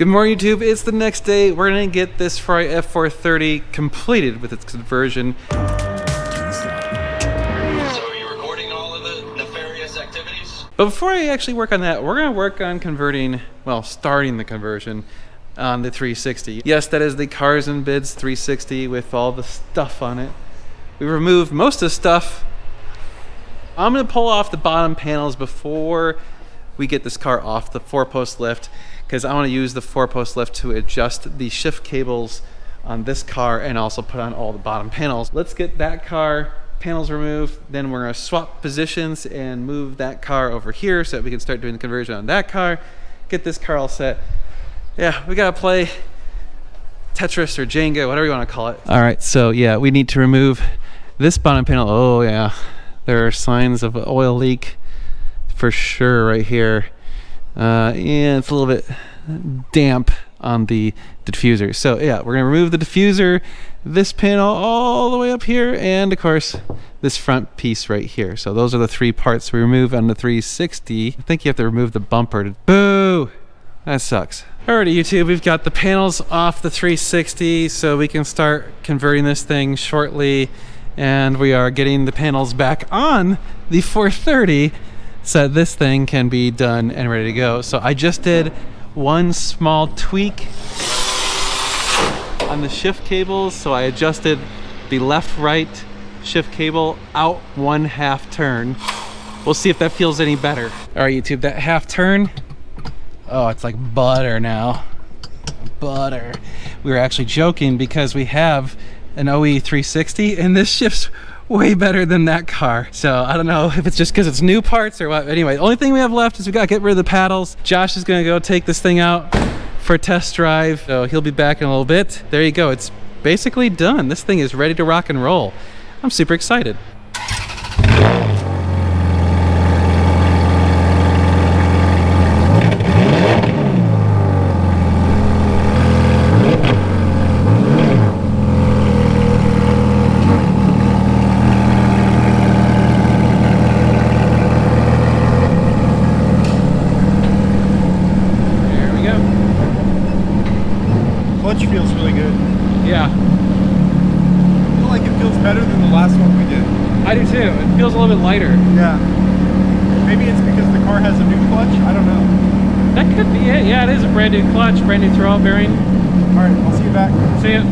Good morning, YouTube. It's the next day. We're gonna get this Ferrari F430 completed with its conversion. So are you recording all of the nefarious activities? But before I actually work on that, we're gonna work on converting, well, starting the conversion on the 360. Yes, that is the Cars and Bids 360 with all the stuff on it. We removed most of the stuff. I'm gonna pull off the bottom panels before we get this car off the 4-post lift, because I want to use the 4-post lift to adjust the shift cables on this car and also put on all the bottom panels. Let's get that car panels removed, then we're going to swap positions and move that car over here so that we can start doing the conversion on that car, get this car all set. Yeah, we got to play Tetris or Jenga, whatever you want to call it. All right, so yeah, we need to remove this bottom panel. Oh yeah, there are signs of oil leak for sure right here. And it's a little bit damp on the diffuser. So yeah, we're gonna remove the diffuser, this panel all the way up here, and of course this front piece right here. So those are the three parts we remove on the 360. I think you have to remove the bumper. Boo! That sucks. Alrighty, YouTube, we've got the panels off the 360, so we can start converting this thing shortly, and we are getting the panels back on the 430 so this thing can be done and ready to go. So I just did one small tweak on the shift cables. So I adjusted the left-right shift cable out 1/2 turn. We'll see if that feels any better. All right, YouTube, that half turn, oh, it's like butter now. Butter. We were actually joking because we have an OE 360 and this shifts way better than that car. So I don't know if it's just because it's new parts or what. Anyway, the only thing we have left is we gotta get rid of the paddles. Josh is gonna go take this thing out for a test drive, so he'll be back in a little bit. There you go, it's basically done. This thing is ready to rock and roll. I'm super excited. Clutch feels really good. Yeah, I feel like it feels better than the last one we did. I do too. It feels a little bit lighter. Yeah. Maybe it's because the car has a new clutch. I don't know. That could be it. Yeah, it is a brand new clutch, brand new throwout bearing. All right, I'll see you back. See ya.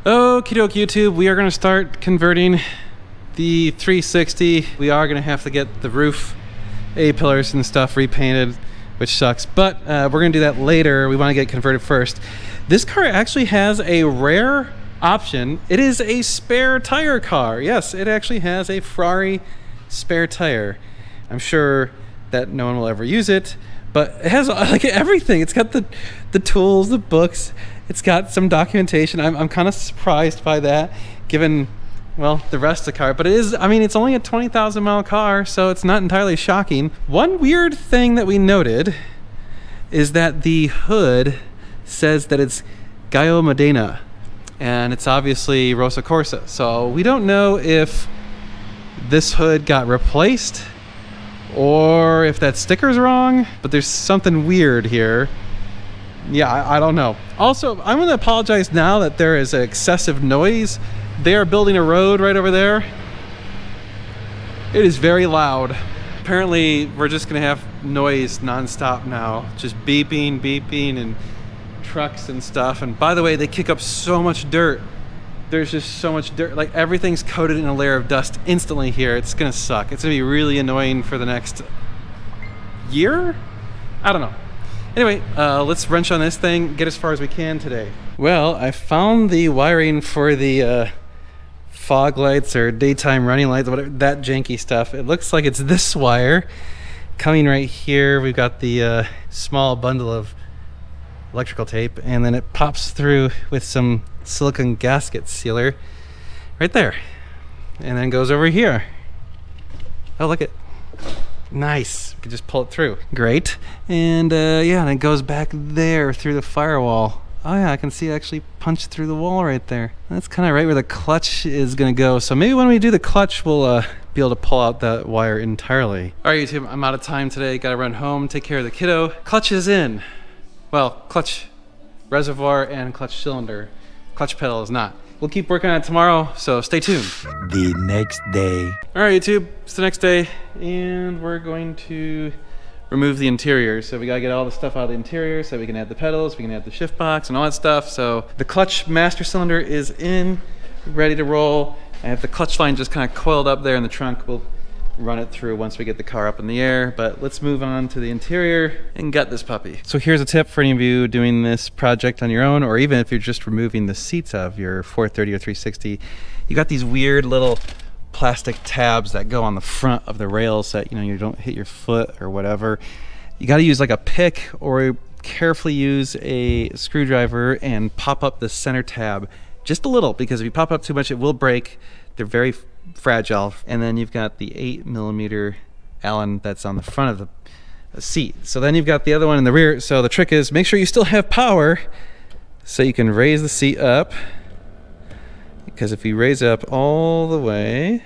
Okie doke, YouTube, we are going to start converting the 360. We are going to have to get the roof A-pillars and stuff repainted, which sucks, but we're going to do that later. We want to get converted first. This car actually has a rare option. It is a spare tire car. Yes, it actually has a Ferrari spare tire. I'm sure that no one will ever use it, but it has like everything. It's got the tools, the books. It's got some documentation. I'm kind of surprised by that, given, well, the rest of the car. But it is, I mean, it's only a 20,000 mile car, so it's not entirely shocking. One weird thing that we noted is that the hood says that it's Gallo Modena, and it's obviously Rosso Corsa. So we don't know if this hood got replaced or if that sticker's wrong, but there's something weird here. Yeah, I don't know. Also, I'm going to apologize now that there is excessive noise. They are building a road right over there. It is very loud. Apparently, we're just going to have noise nonstop now. Just beeping, beeping, and trucks and stuff. And by the way, they kick up so much dirt. There's just so much dirt. Like, everything's coated in a layer of dust instantly here. It's going to suck. It's going to be really annoying for the next year? I don't know. Anyway, let's wrench on this thing, get as far as we can today. Well, I found the wiring for the fog lights or daytime running lights, whatever, that janky stuff. It looks like it's this wire coming right here. We've got the small bundle of electrical tape, and then it pops through with some silicone gasket sealer right there, and then goes over here. Oh, look it. Nice. We can just pull it through. Great. And yeah, and it goes back there through the firewall. Oh yeah, I can see it actually punched through the wall right there. That's kind of right where the clutch is gonna go. So maybe when we do the clutch, we'll be able to pull out that wire entirely. All right, YouTube, I'm out of time today. Gotta run home, take care of the kiddo. Clutch is in. Well, clutch reservoir and clutch cylinder. Clutch pedal is not. We'll keep working on it tomorrow, so stay tuned. The next day. All right, YouTube, it's the next day, and we're going to remove the interior. So we gotta get all the stuff out of the interior so we can add the pedals, we can add the shift box and all that stuff. So the clutch master cylinder is in, ready to roll. I have the clutch line just kind of coiled up there in the trunk. We'll run it through once we get the car up in the air, but let's move on to the interior and gut this puppy. So here's a tip for any of you doing this project on your own, or even if you're just removing the seats of your 430 or 360, you got these weird little plastic tabs that go on the front of the rails that you don't hit your foot or whatever. You got to use like a pick or carefully use a screwdriver and pop up the center tab just a little, because if you pop up too much it will break. They're very fragile. And then you've got the 8mm Allen that's on the front of the seat. So then you've got the other one in the rear. So the trick is make sure you still have power so you can raise the seat up, because if you raise it up all the way,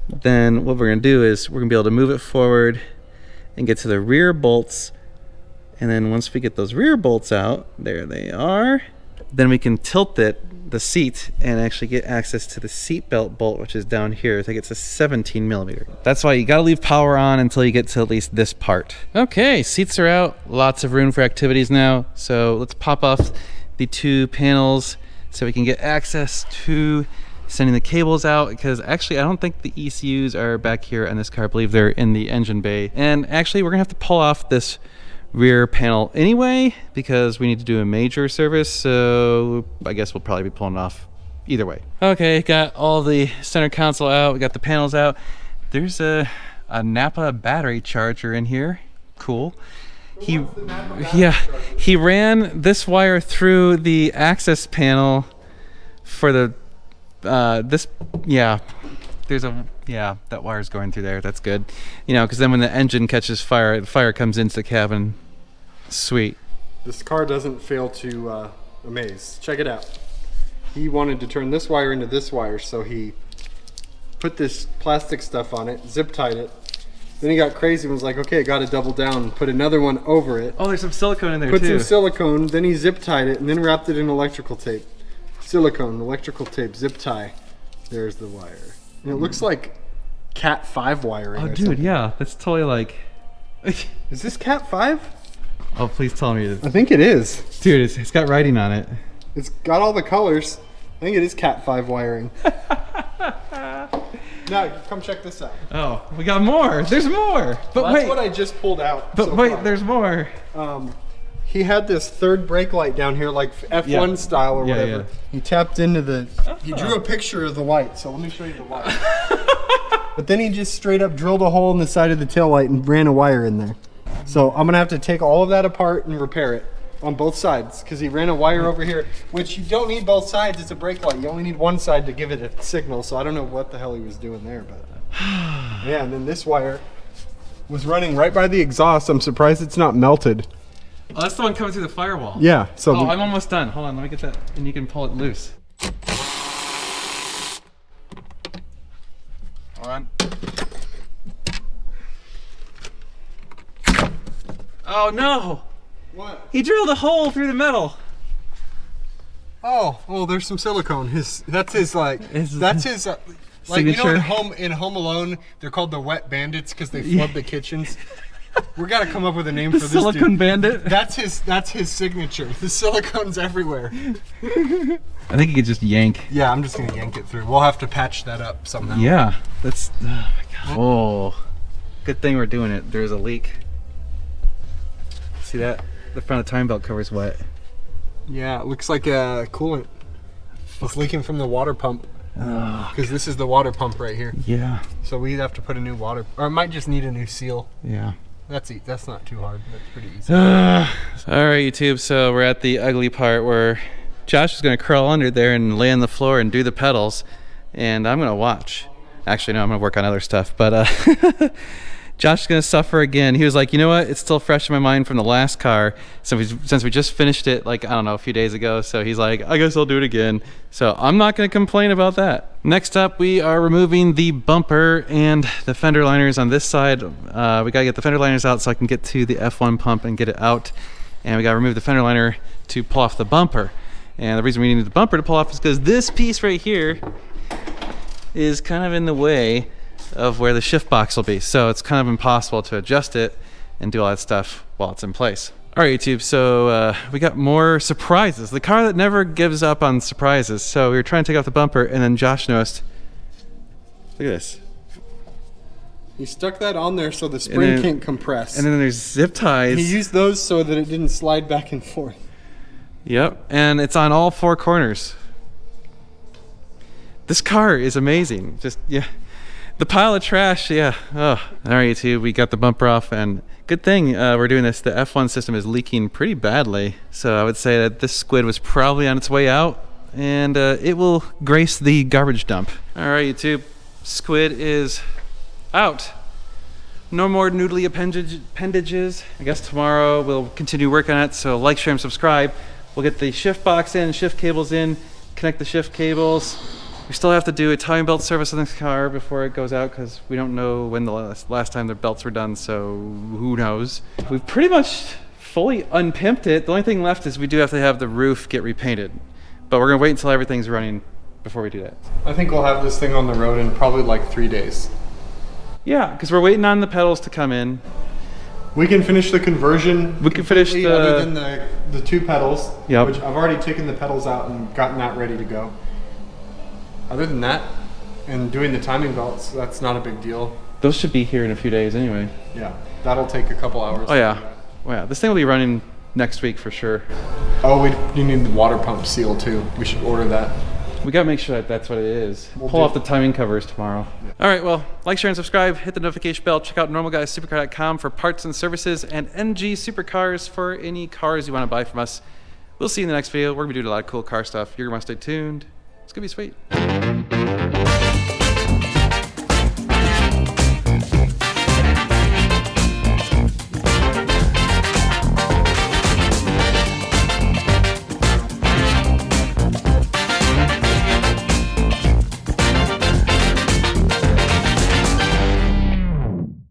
then what we're going to do is we're going to be able to move it forward and get to the rear bolts. And then once we get those rear bolts out, there they are, then we can tilt the seat and actually get access to the seat belt bolt, which is down here. I think it's a 17mm. That's why you got to leave power on until you get to at least this part. Okay, seats are out. Lots of room for activities now. So let's pop off the two panels so we can get access to sending the cables out, because actually I don't think the ECUs are back here on this car. I believe they're in the engine bay. And actually we're gonna have to pull off this rear panel anyway, because we need to do a major service, so I guess we'll probably be pulling it off either way. Okay, got all the center console out, we got the panels out. There's a Napa battery charger in here. Cool. He ran this wire through the access panel for the that wire's going through there. That's good, because then when the engine catches fire, the fire comes into the cabin. Sweet. This car doesn't fail to amaze. Check it out. He wanted to turn this wire into this wire, so he put this plastic stuff on it, zip tied it. Then he got crazy and was like, okay, I got to double down, put another one over it. Oh, there's some silicone in there too. Put some silicone, then he zip tied it, and then wrapped it in electrical tape. Silicone, electrical tape, zip tie. There's the wire. And it looks like Cat 5 wiring. Oh, dude, yeah. That's totally like... Is this Cat 5? Oh, please tell me. I think it is. Dude, it's got writing on it. It's got all the colors. I think it is Cat 5 wiring. Now, come check this out. Oh, we got more. There's more. But well, wait. That's what I just pulled out. But wait, there's more. He had this third brake light down here, like F1 style or whatever. Yeah. He tapped into the... He drew a picture of the light, so let me show you the light. But then he just straight up drilled a hole in the side of the taillight and ran a wire in there. So I'm gonna have to take all of that apart and repair it on both sides, because he ran a wire over here, which you don't need both sides. It's a brake light. You only need one side to give it a signal. So I don't know what the hell he was doing there, but yeah. And then this wire was running right by the exhaust. I'm surprised it's not melted. Oh, that's the one coming through the firewall. Yeah. So I'm almost done. Hold on, let me get that, and you can pull it loose. Hold on. Oh no! What? He drilled a hole through the metal. Oh, there's some silicone. That's his like signature. In Home Alone, they're called the wet bandits because they flood the kitchens. We got to come up with a name for this Silicone dude. Bandit. That's his signature. The silicone's everywhere. I think you could just yank. Yeah, I'm just gonna yank it through. We'll have to patch that up somehow. Yeah, that's. Oh my god. Oh, good thing we're doing it. There's a leak. See that? The front of the time belt cover's wet. Yeah, it looks like a coolant. It's leaking from the water pump. Because this is the water pump right here. Yeah. So we'd have to put a new water, or it might just need a new seal. Yeah. That's not too hard. That's pretty easy. All right, YouTube. So we're at the ugly part where Josh is going to crawl under there and lay on the floor and do the pedals, and I'm going to watch. Actually, no, I'm going to work on other stuff. But Josh is going to suffer again. He was like, you know what? It's still fresh in my mind from the last car. So since we just finished it, like, I don't know, a few days ago. So he's like, I guess I'll do it again. So I'm not going to complain about that. Next up, we are removing the bumper and the fender liners on this side. We got to get the fender liners out so I can get to the F1 pump and get it out. And we got to remove the fender liner to pull off the bumper. And the reason we need the bumper to pull off is because this piece right here is kind of in the way of where the shift box will be. So it's kind of impossible to adjust it and do all that stuff while it's in place. All right, YouTube, so we got more surprises. The car that never gives up on surprises. So we were trying to take off the bumper and then Josh noticed, look at this. He stuck that on there so the spring can't compress. And then there's zip ties. He used those so that it didn't slide back and forth. Yep, and it's on all four corners. This car is amazing. Just, yeah. The pile of trash, yeah. Oh. All right, YouTube, we got the bumper off, and good thing we're doing this. The F1 system is leaking pretty badly, so I would say that this squid was probably on its way out, and it will grace the garbage dump. All right, YouTube, squid is out. No more noodly appendages. I guess tomorrow we'll continue working on it, so like, share, and subscribe. We'll get the shift box in, shift cables in, connect the shift cables. We still have to do a timing belt service on this car before it goes out because we don't know when the last time the belts were done, so who knows. We've pretty much fully unpimped it. The only thing left is we do have to have the roof get repainted, but we're gonna wait until everything's running before we do that. I think we'll have this thing on the road in probably like 3 days. Yeah, because we're waiting on the pedals to come in. We can finish the conversion. We can finish the... Other than the two pedals, Yep. which I've already taken the pedals out and gotten that ready to go. Other than that, and doing the timing belts, that's not a big deal. Those should be here in a few days anyway. Yeah, that'll take a couple hours. Oh yeah. Oh yeah, this thing will be running next week for sure. Oh, you need the water pump seal too. We should order that. We gotta make sure that that's what it is. We'll Pull do. off the timing covers tomorrow. Yeah. All right, well, like, share, and subscribe. Hit the notification bell. Check out normalguyssupercar.com for parts and services, and NG Supercars for any cars you want to buy from us. We'll see you in the next video. We're gonna be doing a lot of cool car stuff. You're gonna want to stay tuned. It's gonna be sweet.